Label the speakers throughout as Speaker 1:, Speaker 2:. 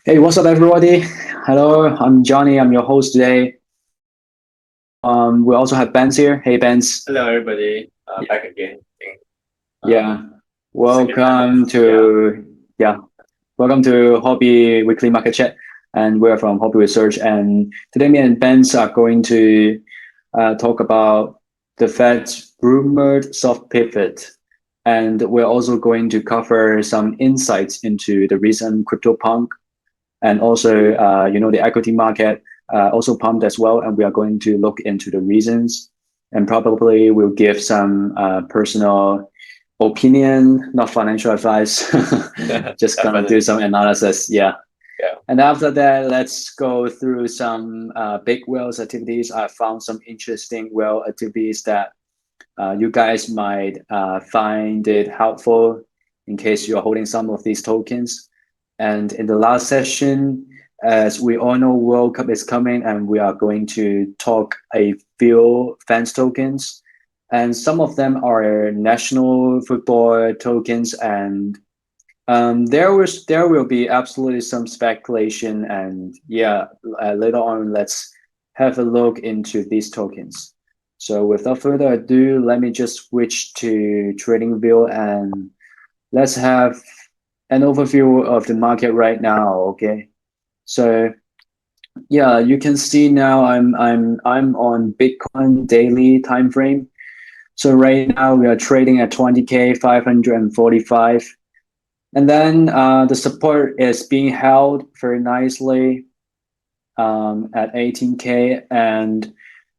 Speaker 1: Hey, what's up, everybody? Hello, I'm Johnny. I'm your host today. We also have Ben's here. Hey, Ben's.
Speaker 2: Hello, everybody. Back again. I think,
Speaker 1: Yeah,
Speaker 2: second time.
Speaker 1: welcome
Speaker 2: Yeah.
Speaker 1: to yeah, welcome to Hobby Weekly Market Chat, and we're from Hobby Research. And today, me and Ben's are going to talk about the Fed's rumored soft pivot, and we're also going to cover some insights into the recent crypto pump and also the equity market also pumped as well, and we are going to look into the reasons, and probably we'll give some personal opinion, not financial advice. Just gonna do
Speaker 2: Definitely.
Speaker 1: some analysis. Yeah.
Speaker 2: Yeah.
Speaker 1: And after that, let's go through some big whales activities. I found some interesting whale activities that you guys might find it helpful in case you're holding some of these tokens. And in the last session, as we all know, World Cup is coming, and we are going to talk a few fans tokens, and some of them are national football tokens, and there will be absolutely some speculation, and yeah, later on, let's have a look into these tokens. So without further ado, let me just switch to TradingView and let's have an overview of the market right now. Okay, so yeah, you can see now I'm on Bitcoin daily time frame. So right now we are trading at 20K 545, and then the support is being held very nicely at 18K. And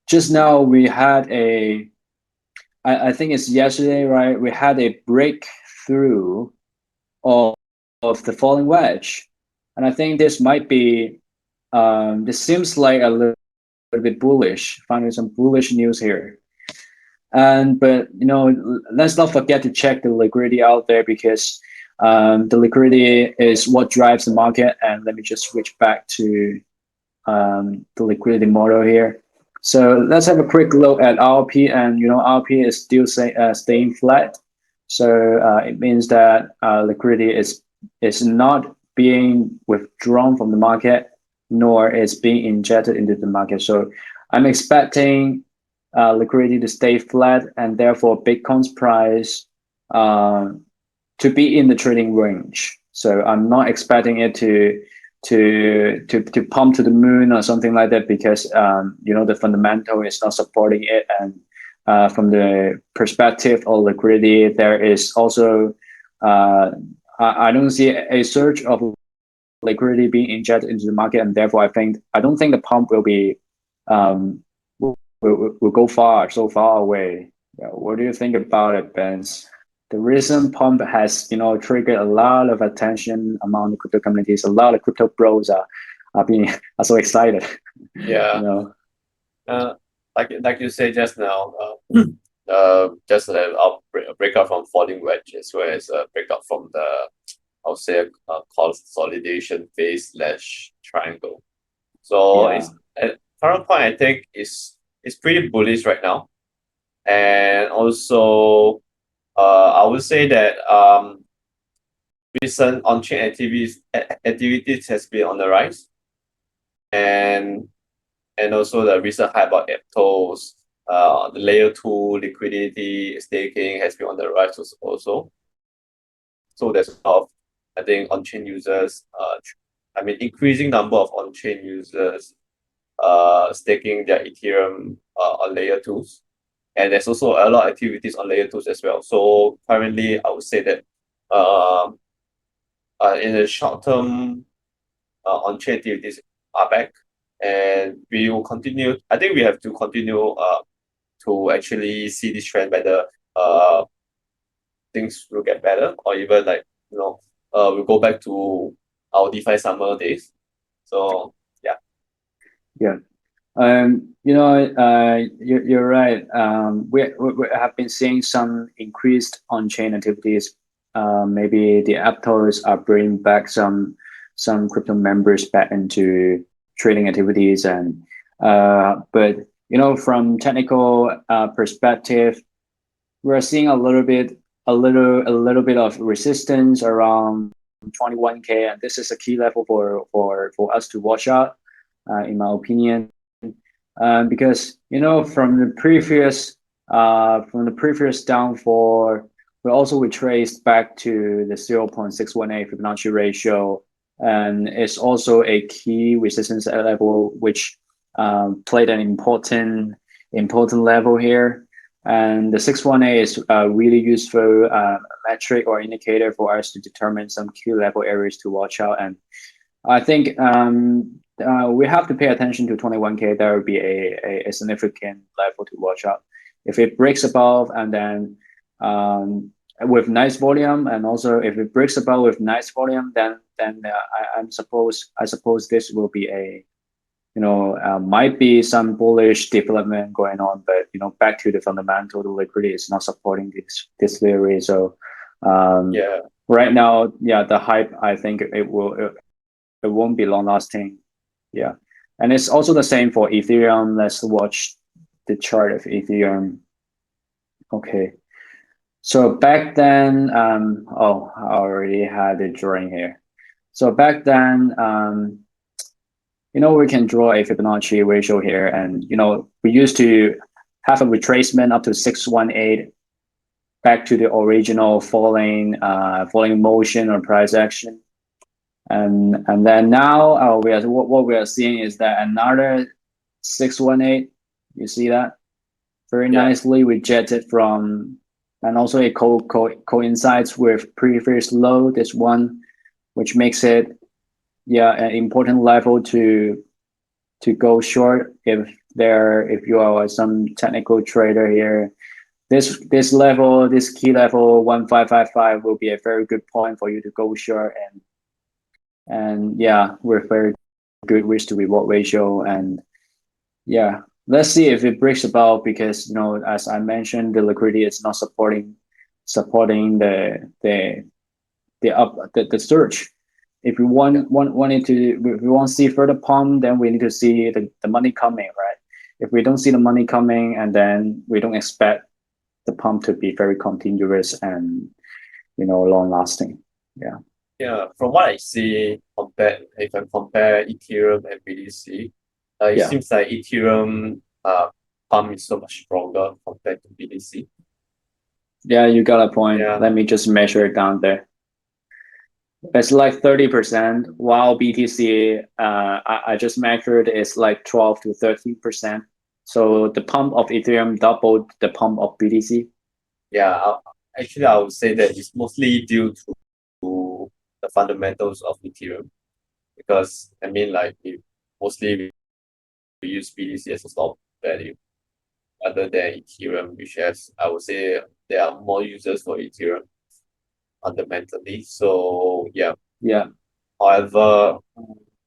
Speaker 1: just now we had I think it's yesterday, right? We had a breakthrough of, of the falling wedge. And I think this might be, this seems like a little bit bullish, finding some bullish news here. But let's not forget to check the liquidity out there, because the liquidity is what drives the market. And let me just switch back to the liquidity model here. So let's have a quick look at RP, and RP is still staying flat. So it means that liquidity is not being withdrawn from the market, nor is being injected into the market. So I'm expecting liquidity to stay flat, and therefore Bitcoin's price to be in the trading range. So I'm not expecting it to pump to the moon or something like that, because the fundamental is not supporting it. And from the perspective of liquidity, there is also I don't see a surge of liquidity being injected into the market, and therefore I don't think the pump will be will go so far away. Yeah, what do you think about it, Ben? The recent pump has triggered a lot of attention among the crypto communities. A lot of crypto bros are being are so excited.
Speaker 2: Yeah.
Speaker 1: you know
Speaker 2: Uh, like you said just now, just a breakout from falling wedge, as well as a breakout from the, I'll say, consolidation phase slash triangle. So
Speaker 1: yeah,
Speaker 2: it's at current point, I think it's pretty bullish right now, and also, I would say that recent on-chain activities has been on the rise, and also the recent hype about Aptos, the layer 2 liquidity staking has been on the rise also. So there's a lot of, I think, on-chain users, increasing number of on-chain users staking their Ethereum on layer 2s. And there's also a lot of activities on layer 2s as well. So currently, I would say that in the short term, on-chain activities are back, and we will continue. I think we have to continue to actually see this trend, whether things will get better, or even we'll go back to our DeFi summer days. So yeah.
Speaker 1: yeah. You're right. We have been seeing some increased on-chain activities. Maybe the Aptos are bringing back some crypto members back into trading activities, and but from technical perspective, we're seeing a little bit of resistance around 21K, and this is a key level for us to watch out, in my opinion, because from the previous downfall, we also retraced back to the 0.618 Fibonacci ratio, and it's also a key resistance level which played an important level here. And the 618 is a really useful metric or indicator for us to determine some key level areas to watch out. And I think we have to pay attention to 21K. There will be a significant level to watch out. If it breaks above, and then with nice volume, and also if it breaks above with nice volume, then I suppose this will be might be some bullish development going on. But back to the fundamental, the liquidity is not supporting this theory. So
Speaker 2: Yeah.
Speaker 1: right now, the hype, I think it won't be long lasting. Yeah. And it's also the same for Ethereum. Let's watch the chart of Ethereum. Okay. So back then, I already had the drawing here. So back then, we can draw a Fibonacci ratio here, and we used to have a retracement up to 618 back to the original falling motion or price action. And then now what we are seeing is that another 618. You see that very nicely rejected from, and also it coincides with previous low, this one, which makes it an important level to go short if you are some technical trader here. This level, this key level 1555 will be a very good point for you to go short, and with very good risk to reward ratio. And let's see if it breaks above, because as I mentioned, the liquidity is not supporting the surge. If we want to see further pump, then we need to see the money coming, right? If we don't see the money coming, and then we don't expect the pump to be very continuous and long lasting.
Speaker 2: Yeah, from what I see, if I compare Ethereum and BTC, it seems like Ethereum pump is so much stronger compared to BTC.
Speaker 1: Yeah, you got a point.
Speaker 2: Yeah.
Speaker 1: Let me just measure it down there. It's like 30%, while BTC, I just measured, is like 12 to 13%. So the pump of Ethereum doubled the pump of BTC.
Speaker 2: Yeah, actually, I would say that it's mostly due to the fundamentals of Ethereum, because mostly we use BTC as a store of value, other than Ethereum, which has, I would say, there are more users for Ethereum fundamentally. So yeah. However,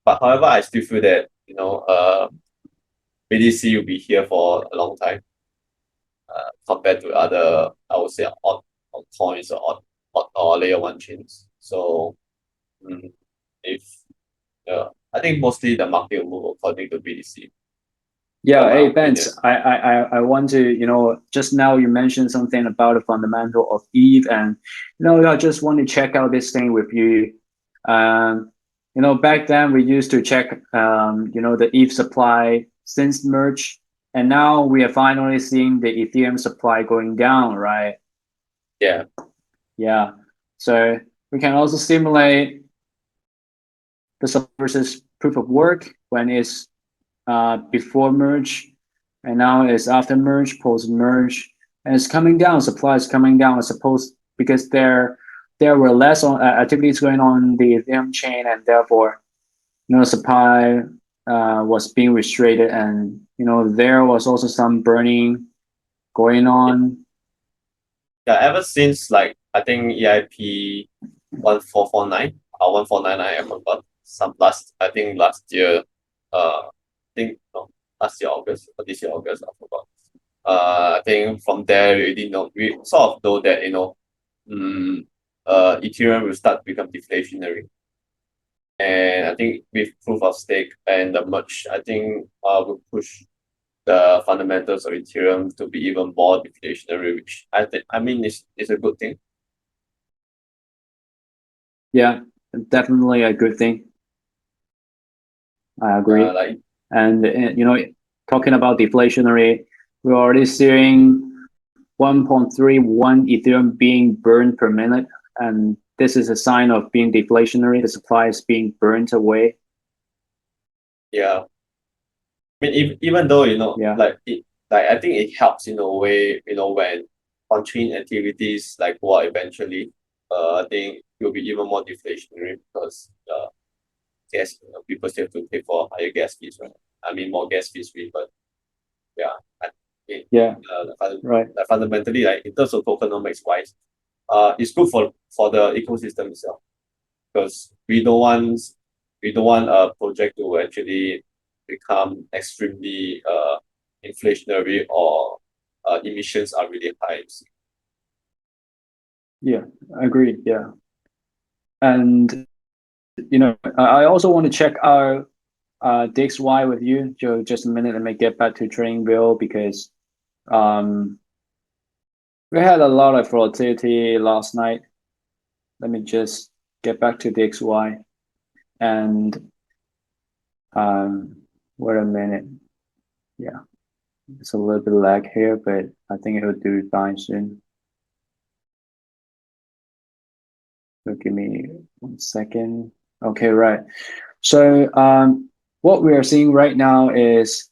Speaker 2: I still feel that BTC will be here for a long time, compared to other, I would say, odd coins or layer one chains. So if I think mostly the market will move according to BTC.
Speaker 1: Yeah, hey Benz, I want to, just now you mentioned something about the fundamental of ETH, and I just want to check out this thing with you. Back then we used to check the ETH supply since merge, and now we are finally seeing the Ethereum supply going down, right? Yeah. So we can also simulate the supply versus proof of work when it's before merge, and now it's after merge, post merge, and it's coming down. Supply is coming down, I suppose, because there were less activities going on the Ethereum chain, and therefore supply was being restricted, and there was also some burning going on.
Speaker 2: Yeah, ever since I think EIP 1449 or 1499, I remember last year, last year August or this year August, I forgot. I think from there we sort of know that Ethereum will start to become deflationary. And I think with proof of stake and the merge, I think will push the fundamentals of Ethereum to be even more deflationary, which it's a good thing.
Speaker 1: Yeah, definitely a good thing. I agree.
Speaker 2: Like
Speaker 1: And talking about deflationary, we're already seeing 1.31 Ethereum being burned per minute, and this is a sign of being deflationary. The supply is being burnt away.
Speaker 2: yeah, I mean, even though
Speaker 1: Yeah,
Speaker 2: like I think it helps in a way, when on-chain activities like war eventually, I think it will be even more deflationary because gas, people still have to pay for higher gas fees, right? I mean, more gas fees, but yeah, I think
Speaker 1: yeah, right.
Speaker 2: like fundamentally, like in terms of tokenomics wise, it's good for the ecosystem itself because we don't want a project to actually become extremely inflationary or emissions are really high.
Speaker 1: Yeah, I agree. Yeah, and I also want to check our DXY with you, Joe. Just a minute, let me get back to trading bill because um we had a lot of volatility last night. Let me just get back to DXY and um wait a minute. Yeah, it's a little bit lag here, but I think it'll do fine soon. So give me 1 second. Okay, right. So what we are seeing right now is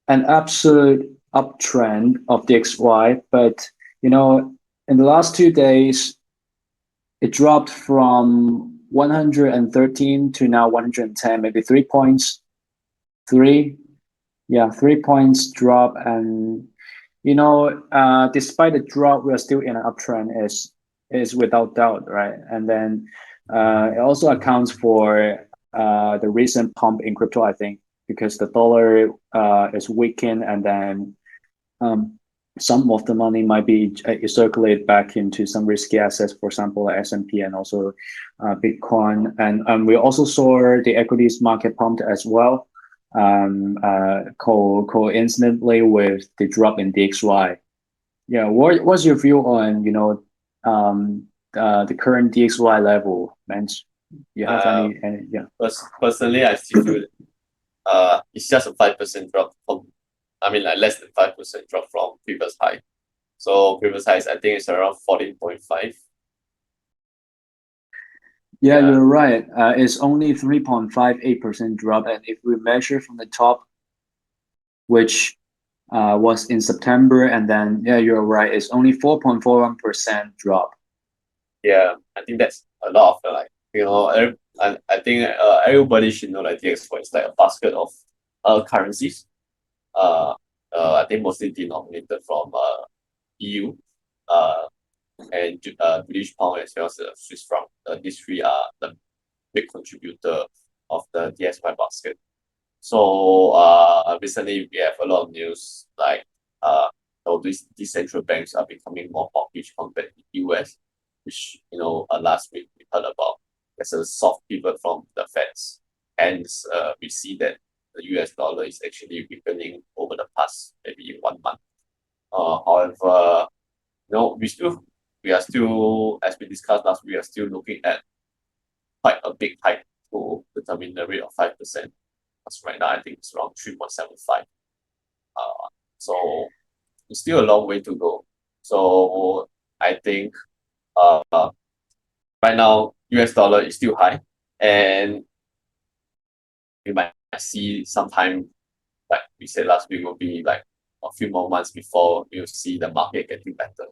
Speaker 1: an absolute uptrend of DXY, but in the last 2 days, it dropped from 113 to now 110, maybe 3 points, three, yeah, 3 points drop. And despite the drop, we're still in an uptrend, is without doubt, right? And then it also accounts for the recent pump in crypto, I think, because the dollar is weakened, and then um, some of the money might be circulated back into some risky assets, for example, like S&P and also Bitcoin. And we also saw the equities market pumped as well, coincidentally with the drop in DXY. Yeah, what's your view on the current DXY level, man? You have
Speaker 2: Uh,
Speaker 1: any yeah?
Speaker 2: Personally, I still feel it's just a 5% drop from, I mean, like less than 5% drop from previous high. So previous highs, I think it's around 14.5.
Speaker 1: Yeah,
Speaker 2: Yeah,
Speaker 1: you're right. It's only 3.58% drop, and if we measure from the top, which was in September, and then yeah, you're right. It's only 4.41% drop.
Speaker 2: yeah, I think that's a lot of like I think everybody should know that DXY is like a basket of currencies. Uh, I think mostly denominated from EU, uh, and British pound as well as the Swiss franc. These three are the big contributor of the DXY basket. So recently we have a lot of news like these central banks are becoming more hawkish compared to the US, which last week we heard about. There's a soft pivot from the Feds. Hence, we see that the US dollar is actually weakening over the past maybe 1 month. However, we are still, as we discussed last, we are still looking at quite a big hike to determine the rate of 5%. Because right now I think it's around 3.75. So it's still a long way to go. So I think uh, right now US dollar is still high, and we might see sometime, like we said last week, will be like a few more months before you'll see the market getting better.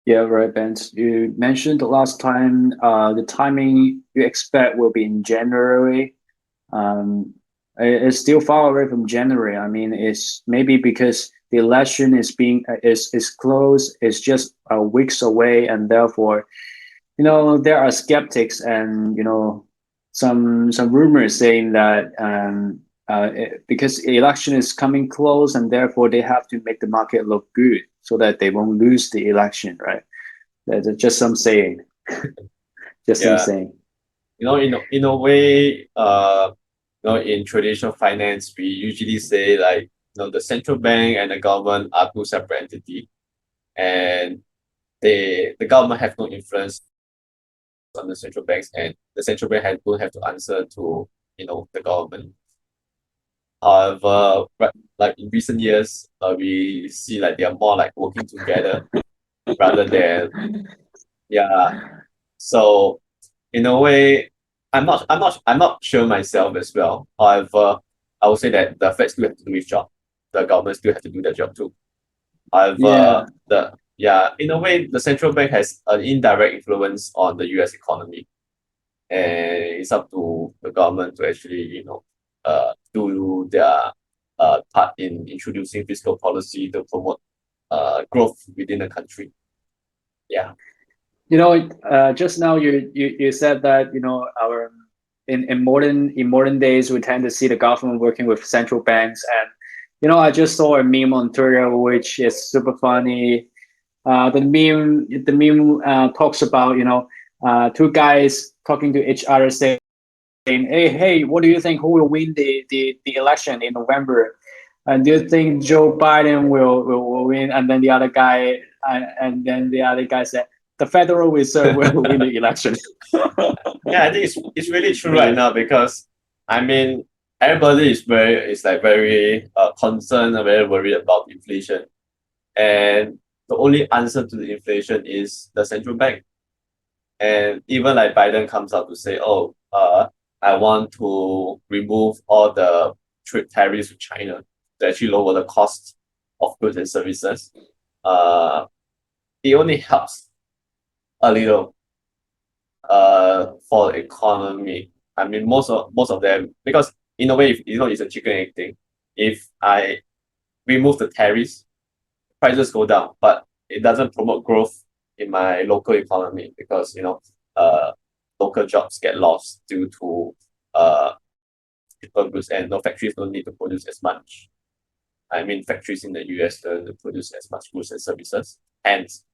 Speaker 1: Yeah, right, Ben. You mentioned the last time the timing you expect will be in January. Um, it's still far away from January. I mean, it's maybe because the election is close. It's just weeks away, and therefore, there are skeptics, and some rumors saying that because the election is coming close, and therefore they have to make the market look good so that they won't lose the election, right? That's just some saying, just some
Speaker 2: Yeah,
Speaker 1: saying.
Speaker 2: in a way, in traditional finance, we usually say like the central bank and the government are two separate entities, and the government have no influence on the central banks, and the central bank will have to answer to the government. However, like in recent years, we see like they are more like working together rather than yeah. So in a way, I'm not sure myself as well. However, I would say that the Fed still have to do its job. The government still have to do their job too. However,
Speaker 1: Yeah.
Speaker 2: in a way, the central bank has an indirect influence on the US economy, and it's up to the government to actually, do their part in introducing fiscal policy to promote growth within the country. Yeah.
Speaker 1: Just now you said that our in modern days we tend to see the government working with central banks, and I just saw a meme on Twitter which is super funny. The meme talks about two guys talking to each other saying, hey, what do you think? Who will win the election in November? And do you think Joe Biden will win? And then the other guy said, the Federal Reserve will win the election.
Speaker 2: Yeah, I think it's really true right now because I mean everybody is very concerned and very worried about inflation. And the only answer to the inflation is the central bank. And even like Biden comes out to say, oh, I want to remove all the trade tariffs with China to actually lower the cost of goods and services. Uh, it only helps a little for the economy. I mean, most of them, because in a way, if, it's a chicken egg thing. If I remove the tariffs, prices go down, but it doesn't promote growth in my local economy because local jobs get lost due to cheaper goods, and no factories don't need to produce as much. I mean, factories in the US don't produce as much goods and services. Hence,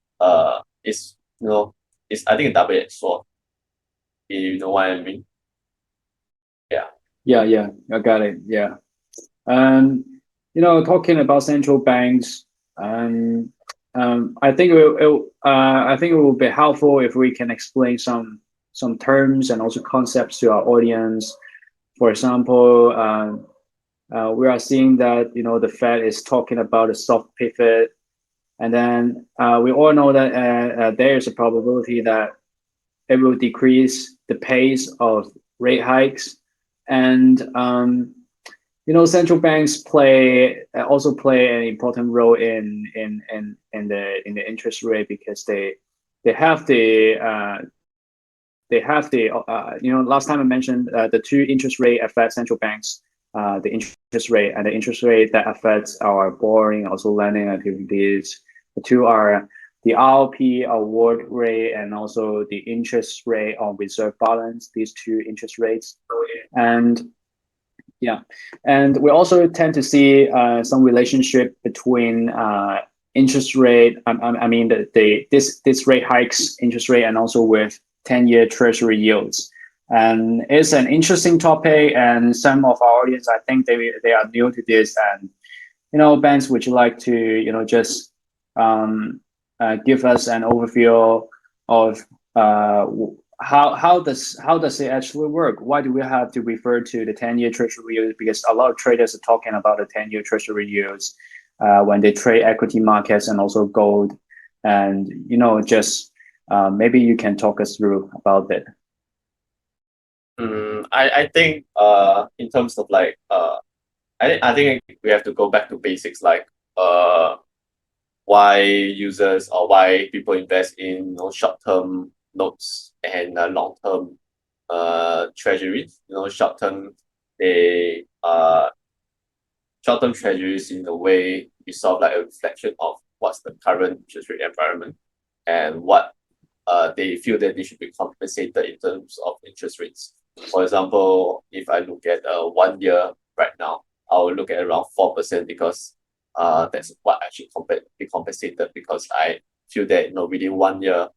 Speaker 2: it's it's, I think, a double-edged sword. You know what I mean? Yeah.
Speaker 1: Yeah, I got it. Yeah. Um, talking about central banks, I think it will be helpful if we can explain some terms and also concepts to our audience. For example, we are seeing that the Fed is talking about a soft pivot, and then we all know that there is a probability that it will decrease the pace of rate hikes, and central banks also play an important role in the interest rate because they have the last time I mentioned the two interest rate affect central banks, the interest rate and the interest rate that affects our borrowing, also lending activities. The two are the RP award rate and also the interest rate on reserve balance, these two interest rates. And yeah, and we also tend to see some relationship between interest rate. I mean, this rate hikes interest rate, and also with 10-year Treasury yields. And it's an interesting topic, and some of our audience, I think they are new to this. And banks, would you like to just give us an overview of how does it actually work? Why do we have to refer to the 10-year Treasury yields? Because a lot of traders are talking about the 10-year Treasury yields when they trade equity markets and also gold. And just maybe you can talk us through about it.
Speaker 2: I think in terms of like I think we have to go back to basics, like why users or why people invest in short-term notes and long-term treasuries. They short-term treasuries in a way is sort of like a reflection of what's the current interest rate environment and what they feel that they should be compensated in terms of interest rates. For example, if I look at 1 year right now, I will look at around 4% because that's what I should be compensated, because I feel that within 1 year,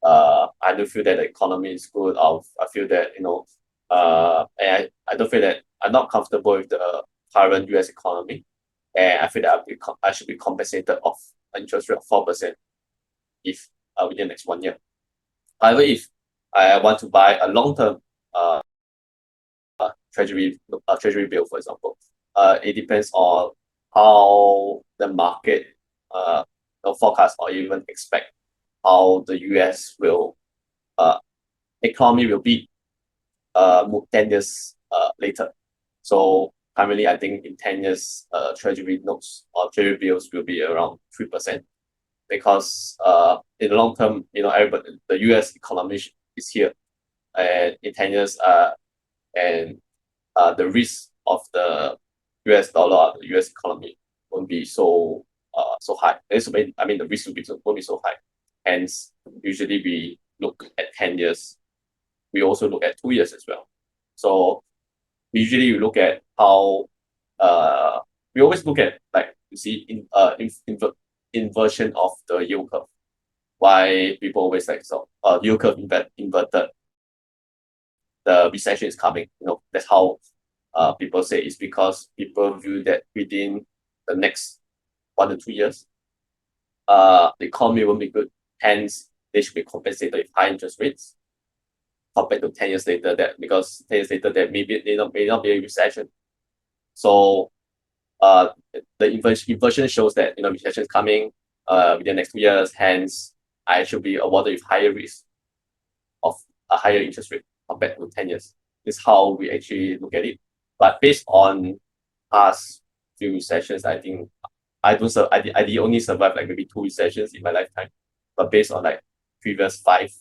Speaker 2: I do feel that the economy is good. I feel that and I don't feel that I'm not comfortable with the current US economy, and I feel that I should be compensated of an interest rate of 4% if within the next 1 year. However, if I want to buy a long-term treasury bill, for example. It depends on how the market forecast or even expect how the US will economy will be 10 years later. So currently, I think in 10 years, treasury notes or treasury bills will be around 3% because in the long term, everybody, the US economy is here, and in 10 years, and the risk of the US dollar, the US economy won't be so high. I mean, the risk won't be so high. Hence, usually we look at 10 years. We also look at 2 years as well. So usually we look at how we always look at, like, you see inversion of the yield curve. Why people always like, so yield curve inverted, the recession is coming. That's how people say it's because people view that within the next 1 to 2 years, the economy will be good. Hence, they should be compensated with high interest rates compared to 10 years later, that because 10 years later there may not be a recession. So the inversion shows that recession is coming within the next 2 years. Hence, I should be awarded with higher risk of a higher interest rate compared to 10 years. This is how we actually look at it. But based on past few recessions, I think I did only survive like maybe 2 recessions in my lifetime. But based on like previous 5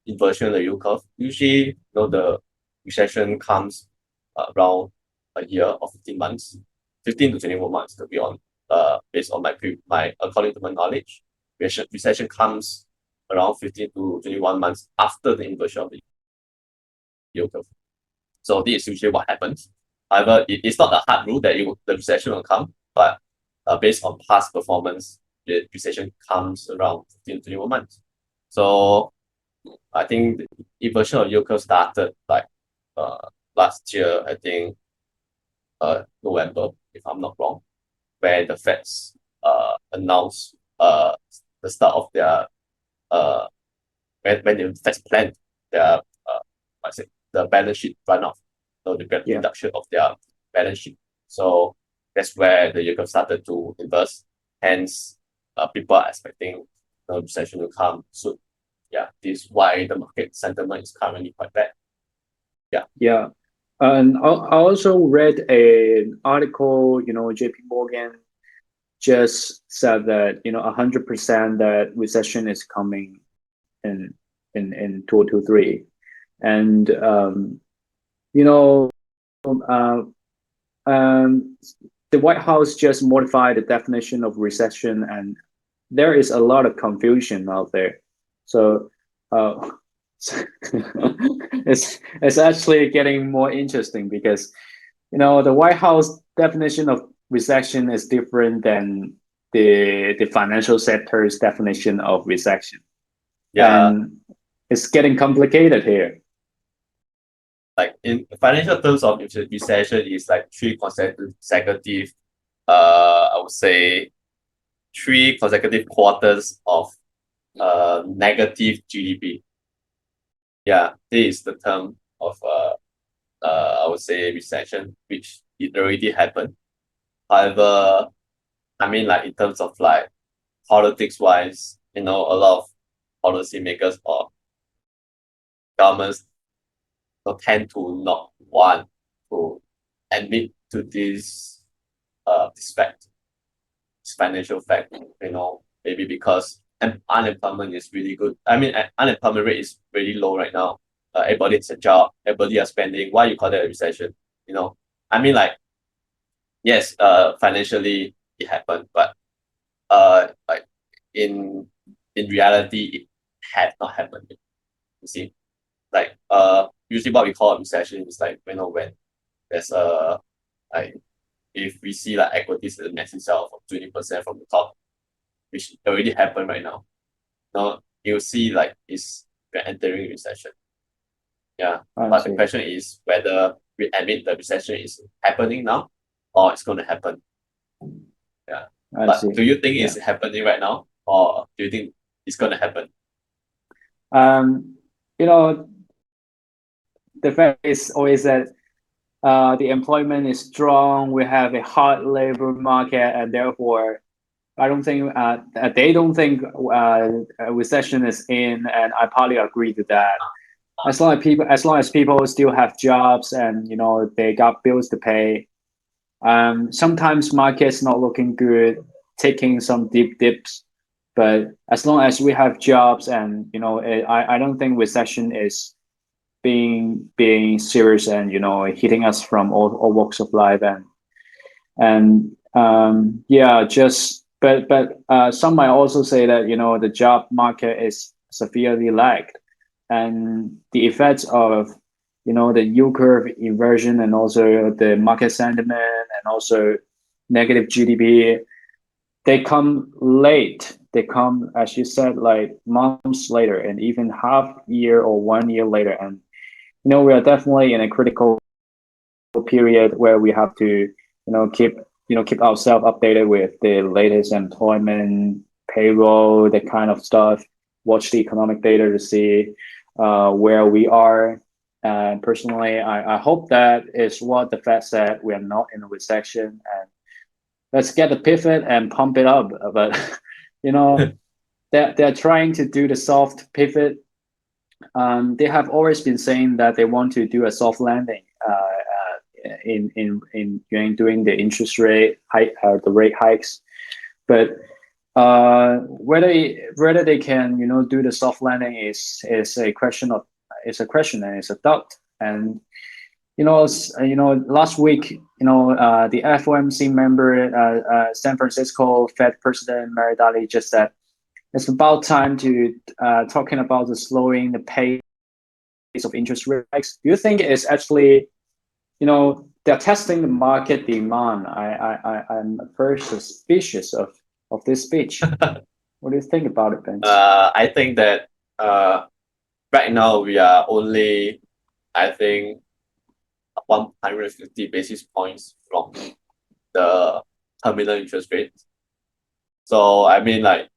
Speaker 2: inversion of the yield curve, usually the recession comes around a year or 15 months, 15 to 21 months to be on. Based on my according to my knowledge, recession comes around 15 to 21 months after the inversion of the yield curve. So this is usually what happens. However, it's not a hard rule that the recession will come, but based on past performance, the recession comes around 15 to 21 months. So I think the inversion of yield curve started like last year, I think November, if I'm not wrong, where the Feds announced the start of their when the Feds planned their the balance sheet runoff, so the reduction of their balance sheet. So that's where the yield curve started to inverse. Hence, people are expecting the recession to come soon. Yeah, this is why the market sentiment is currently quite bad. Yeah.
Speaker 1: Yeah. And I also read an article, JP Morgan just said that, 100% that recession is coming in 2023. And, uh, um, the White House just modified the definition of recession, and there is a lot of confusion out there. So it's actually getting more interesting because the White House definition of recession is different than the financial sector's definition of recession.
Speaker 2: Yeah.
Speaker 1: And it's getting complicated here.
Speaker 2: Like in financial terms of recession is like 3 consecutive I would say 3 consecutive quarters of negative GDP. Yeah, this is the term of I would say recession, which it already happened. However, I mean, like in terms of like politics wise, a lot of policymakers or governments tend to not want to admit to this fact, this financial fact, maybe because unemployment is really good. I mean, unemployment rate is really low right now. Everybody has a job, everybody are spending. Why you call that a recession? I mean, like, yes, financially it happened, but like in reality, it had not happened. You see, like usually what we call a recession is like when there's a like if we see like equities at a massive sell of 20% from the top, which already happened right now. Now you'll see like we're entering recession. Yeah. But the question is whether we admit the recession is happening now or it's gonna happen. Yeah. But do you think it's happening right now, or do you think it's gonna happen?
Speaker 1: you know, the fact is always that the employment is strong. We have a hot labor market, and therefore, I don't think they don't think a recession is in, and I partly agree to that. As long as people still have jobs and they got bills to pay, sometimes market's not looking good, taking some deep dips. But as long as we have jobs and I don't think recession is being serious and hitting us from all walks of life and yeah, just but some might also say that the job market is severely lagged, and the effects of the yield curve inversion and also the market sentiment and also negative GDP, they come late. They come, as you said, like months later and even half year or 1 year later. And we are definitely in a critical period where we have to keep ourselves updated with the latest employment, payroll, that kind of stuff. Watch the economic data to see where we are. And personally, I hope that is what the Fed said. We are not in a recession, and let's get the pivot and pump it up. But they're trying to do the soft pivot. They have always been saying that they want to do a soft landing in doing the interest rate hike, the rate hikes. But whether they can do the soft landing is a question of and it's a doubt. And last week the FOMC member, San Francisco Fed President Mary Daly, just said it's about time to talking about the slowing the pace of interest rates. Do you think it's actually they're testing the market demand? I'm very suspicious of this speech. What do you think about it, Ben?
Speaker 2: I think that right now we are only, I think, 150 basis points from the terminal interest rate. So I mean, like,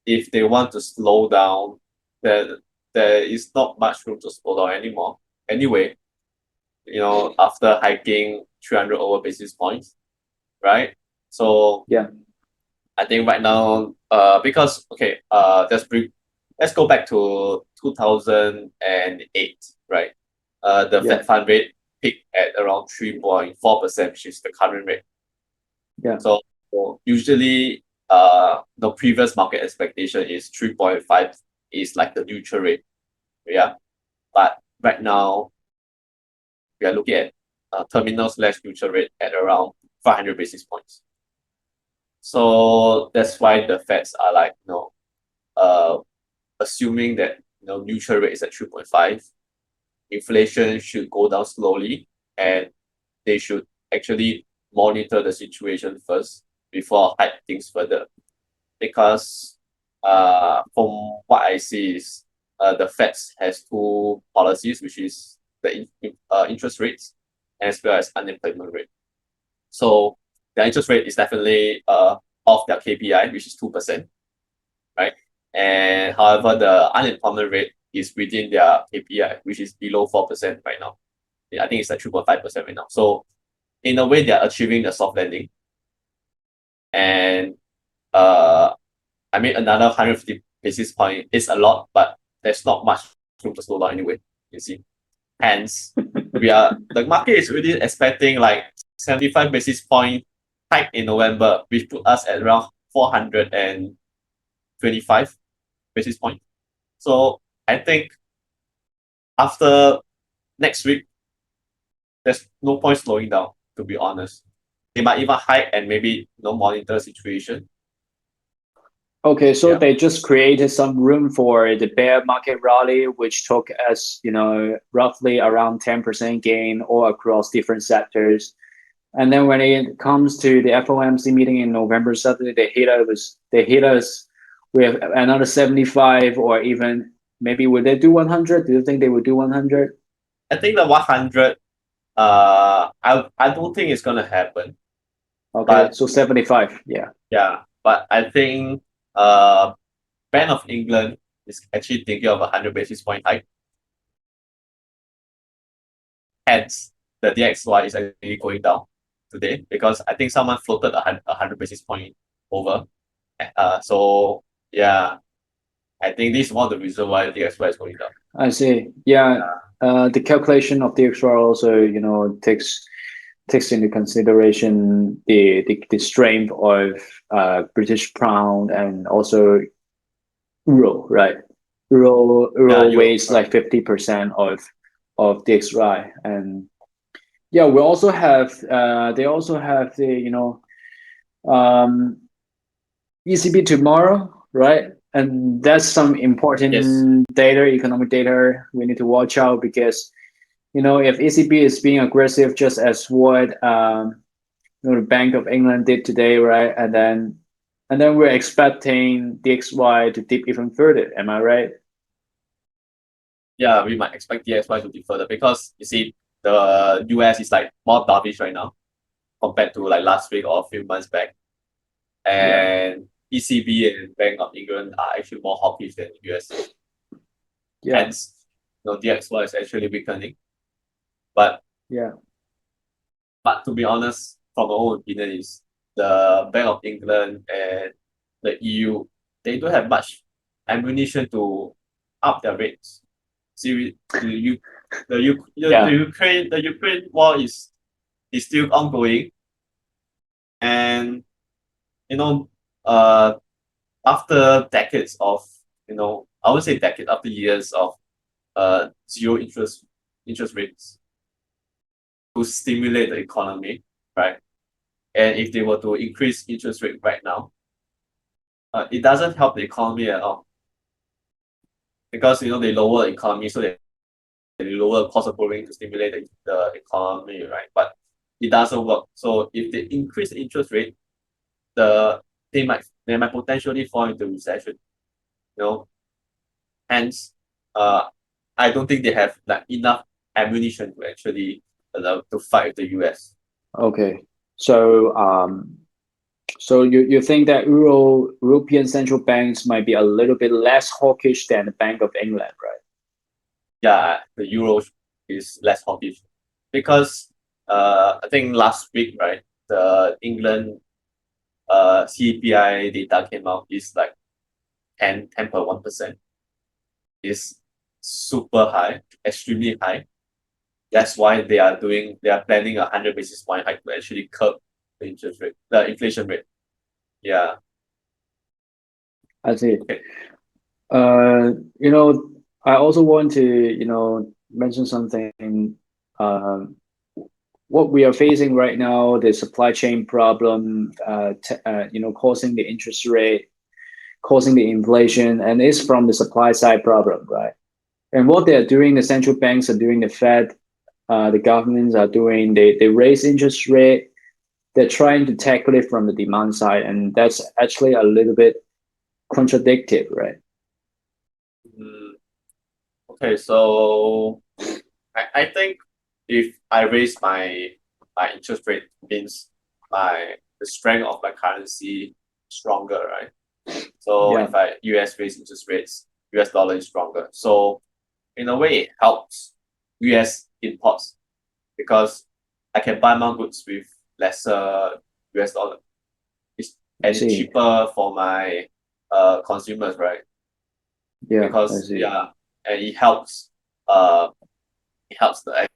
Speaker 2: if they want to slow down, then there is not much room to slow down anymore. Anyway, after hiking 300 over basis points, right? So
Speaker 1: Yeah.
Speaker 2: I think right now, because okay, let's go back to 2008, right? The
Speaker 1: Yeah.
Speaker 2: Fed fund rate peaked at around 3.4%, which is the current rate.
Speaker 1: Yeah.
Speaker 2: So usually, the previous market expectation is 3.5 is like the neutral rate, yeah. But right now, we are looking at terminal/neutral rate at around 500 basis points. So that's why the Feds are like, assuming that neutral rate is at 3.5, inflation should go down slowly, and they should actually monitor the situation first before hike things further. Because from what I see is the Fed has two policies, which is the interest rates as well as unemployment rate. So the interest rate is definitely off their KPI, which is 2%, right? And however, the unemployment rate is within their KPI, which is below 4% right now. I think it's like 3.5% right now. So in a way, they are achieving the soft landing. And I mean, another 150 basis point is a lot, but there's not much room to slow down anyway, you see. Hence, the market is really expecting like 75 basis point hike in November, which put us at around 425 basis point. So I think after next week, there's no point slowing down, to be honest. They might even hike and maybe monitor situation.
Speaker 1: Okay, so
Speaker 2: Yeah.
Speaker 1: they just created some room for the bear market rally, which took us, roughly around 10% gain all across different sectors. And then when it comes to the FOMC meeting in November, suddenly they hit us with another 75, or even maybe would they do 100? Do you think they would do 100?
Speaker 2: I think the 100, I don't think it's gonna happen.
Speaker 1: Okay,
Speaker 2: But
Speaker 1: so 75, yeah.
Speaker 2: yeah, but I think Bank of England is actually thinking of a 100 basis point hike. hence the DXY is actually going down today because I think someone floated 100 basis point over. So yeah, I think this is one of the reasons why the DXY is going down.
Speaker 1: I see. Yeah. The calculation of the XR also, takes into consideration the strength of British pound and also euro, right?
Speaker 2: Yeah,
Speaker 1: Euro
Speaker 2: Euro,
Speaker 1: weighs
Speaker 2: correct.
Speaker 1: like 50% of the XY, and yeah, we also have they also have the um ECB tomorrow, right? And that's some
Speaker 2: Yes.
Speaker 1: important data, economic data we need to watch out because if ECB is being aggressive, just as what the Bank of England did today, right? And then we're expecting DXY to dip even further. Am I right?
Speaker 2: Yeah, we might expect DXY to be further because you see the US is like more dovish right now compared to like last week or a few months back.
Speaker 1: Yeah,
Speaker 2: And ECB and Bank of England are actually more hawkish than the US.
Speaker 1: yeah,
Speaker 2: Hence, DXY is actually weakening. But
Speaker 1: yeah.
Speaker 2: to be honest, from my own opinion, is the Bank of England and the EU, they don't have much ammunition to up their rates. See,
Speaker 1: Yeah.
Speaker 2: the Ukraine war is still ongoing, and you know, uh, after decades of I would say decades after years of zero interest rates to stimulate the economy, right? And if they were to increase interest rate right now, it doesn't help the economy at all because they lower the economy, so they lower the cost of borrowing to stimulate the economy, right? But it doesn't work. So if they increase the interest rate, they might potentially fall into recession. You know, hence, uh, I don't think they have like enough ammunition to actually to fight with the US.
Speaker 1: Okay. So you think that European central banks might be a little bit less hawkish than the Bank of England, right?
Speaker 2: Yeah, the euro is less hawkish because I think last week, right, the England CPI data came out is like 10.1%. Is super high, extremely high. That's why they are planning 100 basis point hike to actually curb the inflation rate. Yeah.
Speaker 1: I see.
Speaker 2: Okay.
Speaker 1: Uh, you know, I also want to, mention something. Um, what we are facing right now, the supply chain problem, causing the interest rate, causing the inflation, and it's from the supply side problem, right? And what they're doing, the central banks are doing, the Fed, the governments are doing, they raise interest rate. They're trying to tackle it from the demand side, and that's actually a little bit contradictory, right?
Speaker 2: Mm, okay. So I think if I raise my interest rate means the strength of my currency stronger, right? So
Speaker 1: Yeah,
Speaker 2: if US raise interest rates, US dollar is stronger. So in a way, it helps US imports because I can buy more goods with lesser US dollar.
Speaker 1: I
Speaker 2: And it's
Speaker 1: see.
Speaker 2: cheaper for my consumers, right?
Speaker 1: Yeah, I
Speaker 2: Because
Speaker 1: see.
Speaker 2: yeah, and uh to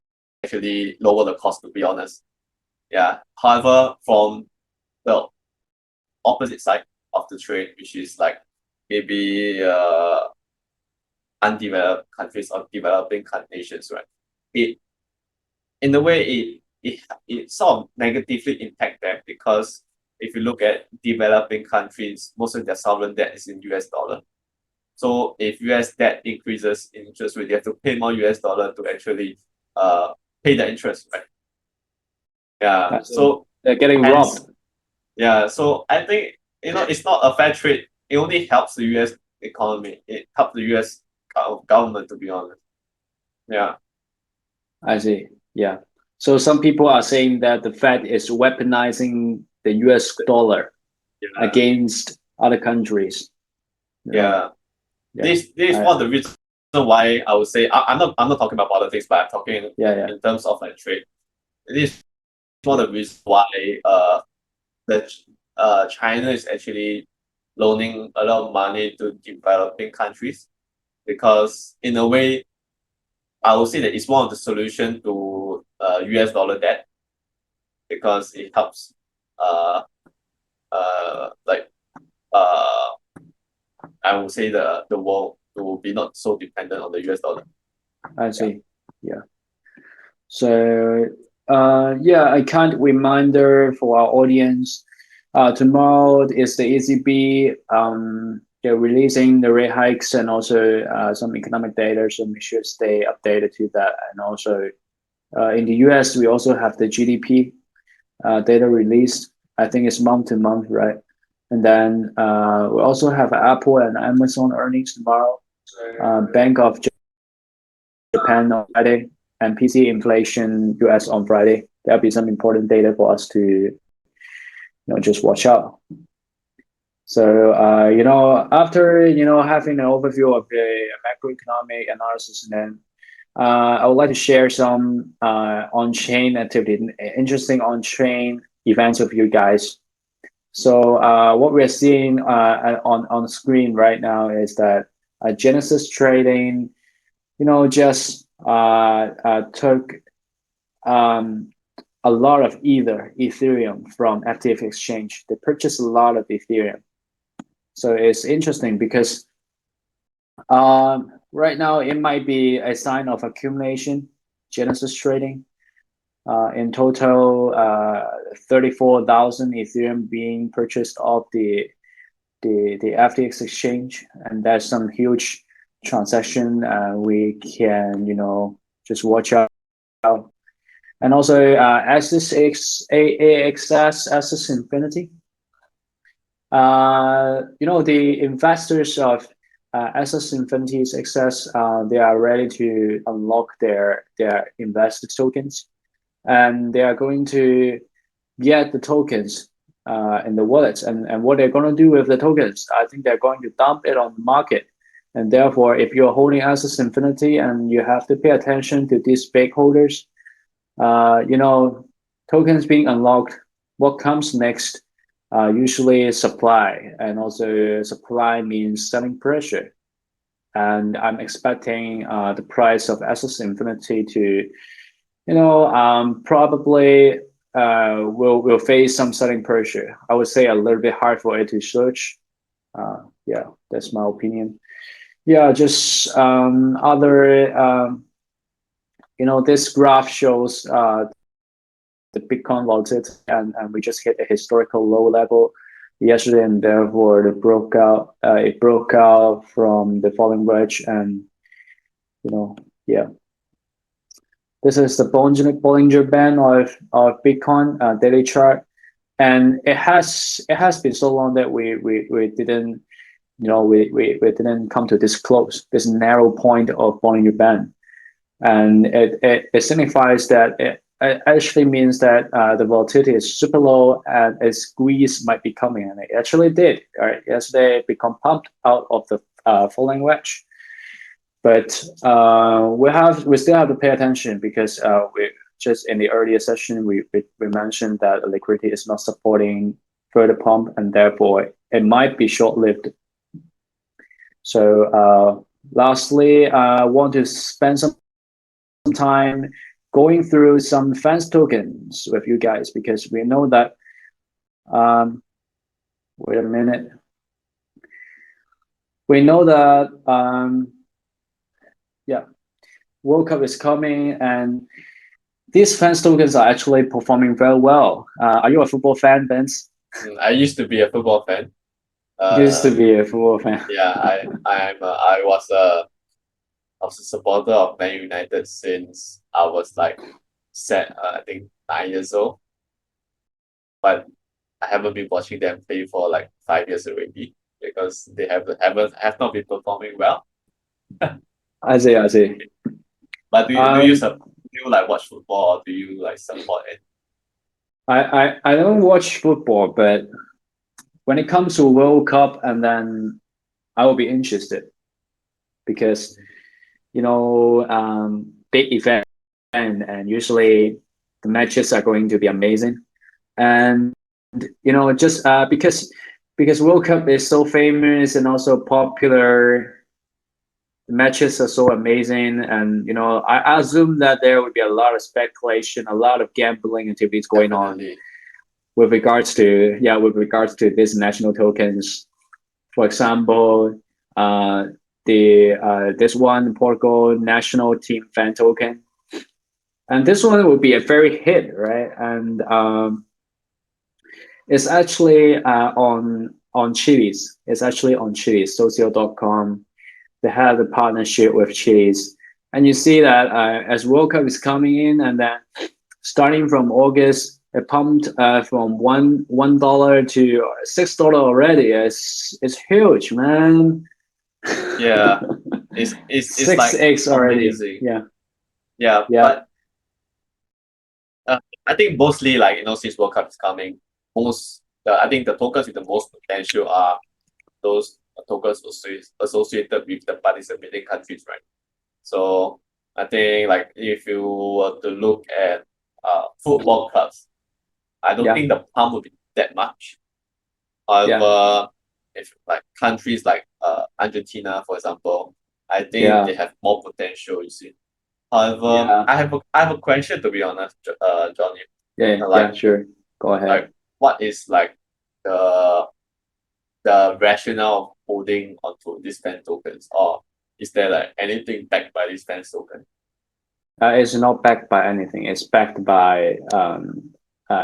Speaker 2: actually lower the cost, to be honest. Yeah. However, from the opposite side of the trade, which is like maybe undeveloped countries or developing nations, right? It in a way it sort of negatively impact them because if you look at developing countries, most of their sovereign debt is in US dollar. So if US debt increases in interest rate, they have to pay more US dollar to actually uh pay the interest, right? Yeah.
Speaker 1: I see.
Speaker 2: So
Speaker 1: They're getting robbed.
Speaker 2: hence, yeah. So I think it's not a fair trade. It only helps the US economy. It helps the US government, to be honest. Yeah.
Speaker 1: I see. Yeah. So some people are saying that the Fed is weaponizing the US dollar
Speaker 2: Yeah.
Speaker 1: against other countries. You know,
Speaker 2: Yeah.
Speaker 1: yeah.
Speaker 2: This is
Speaker 1: I
Speaker 2: one of the reasons why I would say I'm not talking about politics, but I'm talking
Speaker 1: Yeah.
Speaker 2: in terms of like trade. It is one of the reasons why the China is actually loaning a lot of money to developing countries, because in a way I would say that it's one of the solution to US dollar debt, because it helps uh like uh I would say the world to be not so dependent on the US dollar.
Speaker 1: I see. Yeah. So, yeah, a kind reminder for our audience. Tomorrow is the ECB. They're releasing the rate hikes and also some economic data, so we should stay updated to that. And also, in the US, we also have the GDP data released. I think it's month to month, right? And then we also have Apple and Amazon earnings tomorrow. Bank of Japan on Friday, and PC inflation US on Friday. There'll be some important data for us to just watch out. So after having an overview of the macroeconomic analysis, and then I would like to share some on-chain activity, interesting on-chain events with you guys. So what we're seeing on screen right now is that Genesis Trading, just took a lot of Ethereum from FTX exchange. They purchased a lot of Ethereum. So it's interesting because right now it might be a sign of accumulation, Genesis Trading. In total, 34,000 Ethereum being purchased off the FTX exchange, and that's some huge transaction. We can just watch out. And also Axis Infinity. The investors of Axis Infinity's access, they are ready to unlock their invested tokens, and they are going to get the tokens in the wallets. And what they're going to do with the tokens, I think they're going to dump it on the market. And therefore, if you're holding Axis Infinity, and you have to pay attention to these stakeholders, tokens being unlocked, what comes next? Usually supply, and also supply means selling pressure. And I'm expecting the price of Axis Infinity to, probably will face some selling pressure. I would say a little bit hard for it to search. Yeah, that's my opinion. Yeah, just other, this graph shows the Bitcoin volatility, and we just hit a historical low level yesterday, and therefore it broke out from the falling wedge. And yeah, this is the Bollinger Band of Bitcoin daily chart, and it has been so long that we didn't we didn't come to this narrow point of Bollinger Band, and it signifies that it actually means that the volatility is super low and a squeeze might be coming, and it actually did. Right, yesterday it become pumped out of the falling wedge, but we still have to pay attention, because we just in the earlier session we mentioned that liquidity is not supporting further pump, and therefore it might be short-lived. So lastly, I want to spend some time going through some fans tokens with you guys, because we know that wait a minute, we know that yeah, World Cup is coming, and these fans tokens are actually performing very well. Are you a football fan, Vince?
Speaker 2: I used to be a football fan.
Speaker 1: Used to be a football fan.
Speaker 2: Yeah, I was a supporter of Man United since I was like I think 9 years old. But I haven't been watching them play for like 5 years already, because they have not been performing well.
Speaker 1: I see.
Speaker 2: But do you like watch football, or do you like support it?
Speaker 1: I don't watch football, but when it comes to World Cup, and then I will be interested, because big event, and usually the matches are going to be amazing. And just because World Cup is so famous and also popular, the matches are so amazing, and I assume that there would be a lot of speculation, a lot of gambling activities going on
Speaker 2: Definitely.
Speaker 1: with regards to these national tokens. For example, uh, the this one Portugal national team fan token, and this one would be a very hit, right? And it's actually on Chili's. It's actually on Chili's, socio.com. They have a partnership with Chili's, and you see that as World Cup is coming in, and then starting from August, it pumped from $1 to $6 already. It's huge, man.
Speaker 2: Yeah, it's
Speaker 1: Six
Speaker 2: like
Speaker 1: X already.
Speaker 2: amazing.
Speaker 1: Yeah,
Speaker 2: Yeah,
Speaker 1: yeah,
Speaker 2: but I think mostly like since World Cup is coming, I think the tokens with the most potential are those tokens associated with the participating countries, right? So I think like if you were to look at football clubs, I don't
Speaker 1: yeah,
Speaker 2: think the pump would be that much.
Speaker 1: yeah,
Speaker 2: However, if like countries like Argentina, for example, I think
Speaker 1: yeah,
Speaker 2: they have more potential. You see. However,
Speaker 1: yeah,
Speaker 2: I have a question to be honest, Johnny.
Speaker 1: yeah, yeah.
Speaker 2: Like
Speaker 1: Sure, go ahead.
Speaker 2: like what is like the the rationale of holding onto these fan tokens, or is there like anything backed by these fan tokens?
Speaker 1: It's not backed by anything. It's backed by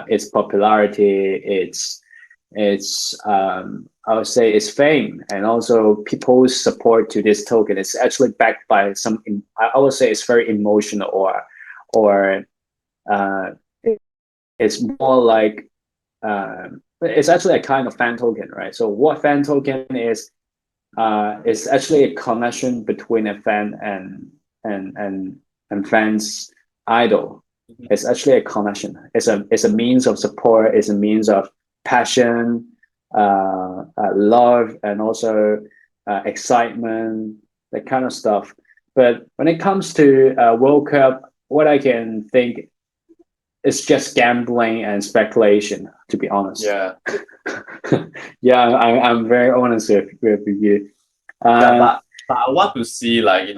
Speaker 1: its popularity, its I would say its fame, and also people's support to this token. It's actually backed by some. I would say it's very emotional, or uh, it's more like it's actually a kind of fan token, right? So what fan token is actually a connection between a fan and and and fans idol.
Speaker 2: Mhm.
Speaker 1: It's actually a connection. It's a means of support. It's a means of passion, love, and also excitement, that kind of stuff. But when it comes to World Cup, what I can think is just gambling and speculation. To be honest,
Speaker 2: Yeah,
Speaker 1: yeah, I'm very honest with you.
Speaker 2: yeah,
Speaker 1: Uh,
Speaker 2: but I want to see like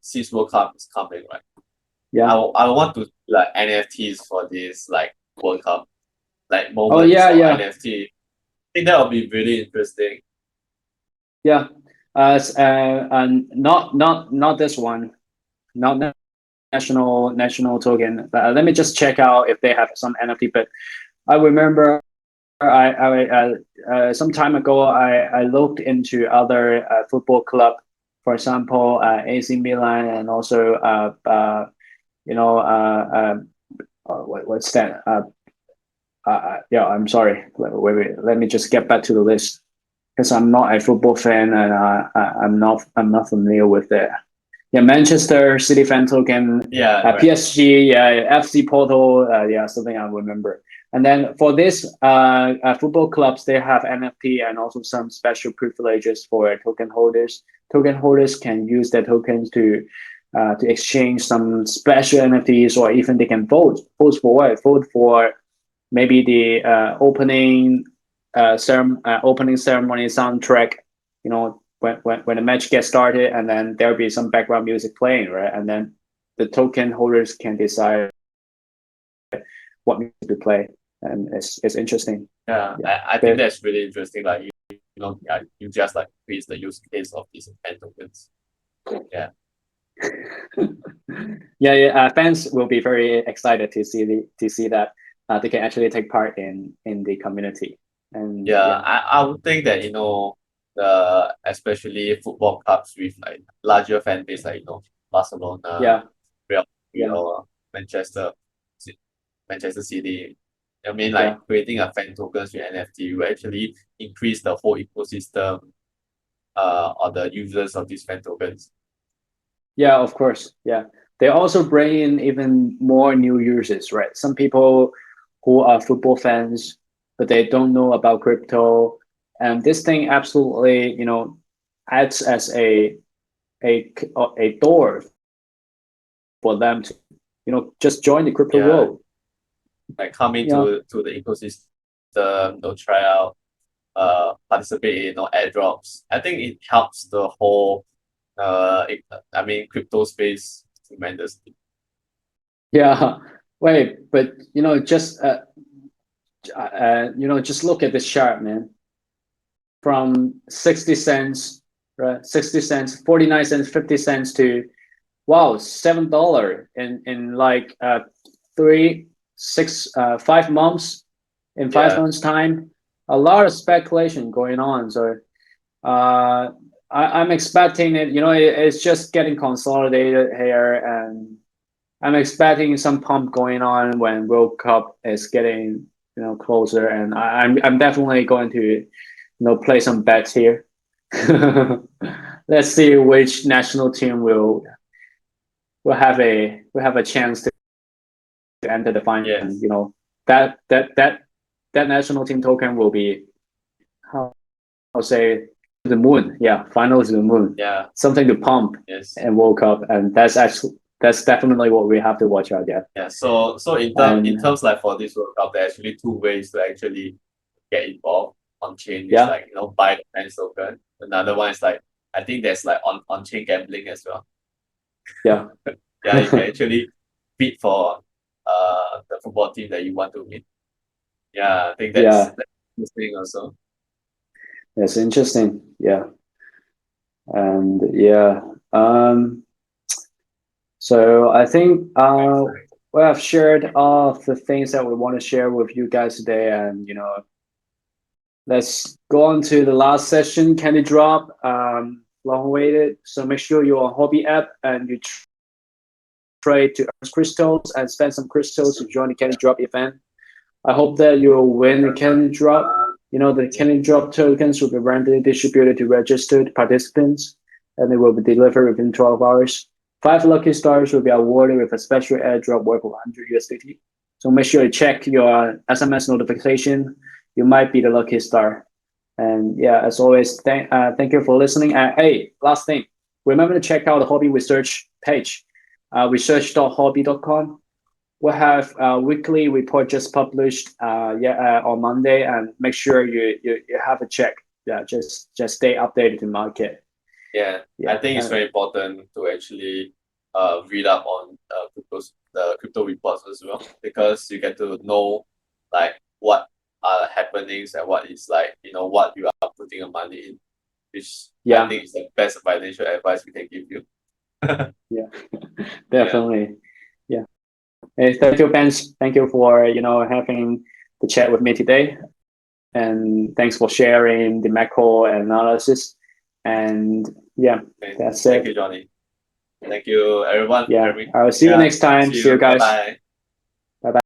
Speaker 2: since World Cup is coming, right?
Speaker 1: yeah.
Speaker 2: I want to see, like NFTs for this like World Cup, like
Speaker 1: Oh
Speaker 2: moments
Speaker 1: yeah,
Speaker 2: or
Speaker 1: yeah,
Speaker 2: NFT. I think that would be really interesting.
Speaker 1: yeah. And not this one, not national token. Let me just check out if they have some NFT. But I remember some time ago I looked into other football club, for example, AC Milan, and also you know what's that? Yeah, I'm sorry. Let me just get back to the list because I'm not a football fan, and I'm not familiar with it. Yeah, Manchester City fan token,
Speaker 2: Yeah, right.
Speaker 1: PSG, yeah, FC Porto, yeah, something I remember. And then for this football clubs, they have NFT and also some special privileges for token holders. Token holders can use their tokens to exchange some special NFTs, or even they can vote. Vote for what? Vote for maybe the opening ceremony soundtrack. When the match gets started, and then there'll be some background music playing, right? And then the token holders can decide what music to play, and it's interesting.
Speaker 2: Yeah,
Speaker 1: Yeah,
Speaker 2: I think
Speaker 1: but
Speaker 2: that's really interesting. Like yeah, you just like increase the use case of these fan tokens. Yeah,
Speaker 1: yeah, yeah. Fans will be very excited to see that they can actually take part in the community, and
Speaker 2: yeah.
Speaker 1: yeah,
Speaker 2: I would think that the especially football clubs with like larger fan base like Barcelona,
Speaker 1: yeah,
Speaker 2: Real Madrid,
Speaker 1: yeah,
Speaker 2: or Manchester City. I mean,
Speaker 1: yeah.
Speaker 2: like creating a fan tokens with NFT will actually increase the whole ecosystem or the users of these fan tokens.
Speaker 1: Yeah, of course. Yeah. They also bring in even more new users, right? Some people who are football fans, but they don't know about crypto. And this thing absolutely, acts as a door for them to, just join the crypto
Speaker 2: Yeah.
Speaker 1: world.
Speaker 2: Like come
Speaker 1: Yeah.
Speaker 2: into the ecosystem, try out, participate in airdrops. I think it helps the whole, crypto space tremendously.
Speaker 1: Yeah. Wait, but just just look at this chart, man. From 60 cents, right? 60 cents, 49 cents, 50 cents to wow, $7 in like 5 months. In 5 months time, a lot of speculation going on. So I'm expecting it. It's just getting consolidated here, and I'm expecting some pump going on when World Cup is getting closer, and I'm definitely going to play some bets here. Let's see which national team will have a chance to enter the final.
Speaker 2: Yes.
Speaker 1: And that national team token will be, how I'll say, the moon. Yeah, final is the moon.
Speaker 2: Yeah.
Speaker 1: Something to pump
Speaker 2: Yes.
Speaker 1: in World Cup, and that's definitely what we have to watch out. Yeah.
Speaker 2: Yeah. So in terms like for this World Cup, there are actually two ways to actually get involved on chain. It's like buy the fans token. Another one is like, I think there's like on chain gambling as well.
Speaker 1: Yeah.
Speaker 2: Yeah, you can actually bid for the football team that you want to win. Yeah, I think that's interesting also.
Speaker 1: That's interesting. Yeah. And yeah. So I think we have shared all of the things that we want to share with you guys today, and let's go on to the last session, Candy Drop. Long awaited. So make sure you're on Huobi app and you trade to earn crystals and spend some crystals to join the Candy Drop event. I hope that you'll win the Candy Drop. The Candy Drop tokens will be randomly distributed to registered participants, and they will be delivered within 12 hours. 5 lucky stars will be awarded with a special airdrop worth of 100 USDT. So make sure you check your SMS notification. You might be the lucky star. And yeah, as always, thank you for listening. Hey, last thing, remember to check out the Huobi research page, research.huobi.com. We'll have a weekly report just published on Monday, and make sure you have a check. Yeah, just stay updated to market.
Speaker 2: Yeah, I think it's very important to actually read up on the crypto reports as well, because you get to know like what are the happenings and what is like what you are putting your money in, which I think is the best financial advice we can give you.
Speaker 1: Yeah, definitely. Yeah. Hey, thank you, Ben. Thank you for having the chat with me today, and thanks for sharing the macro analysis. And yeah, that's it.
Speaker 2: Thank you, Johnny. Thank you, everyone.
Speaker 1: Yeah, I'll see you next time. See you guys.
Speaker 2: Bye.
Speaker 1: Bye bye.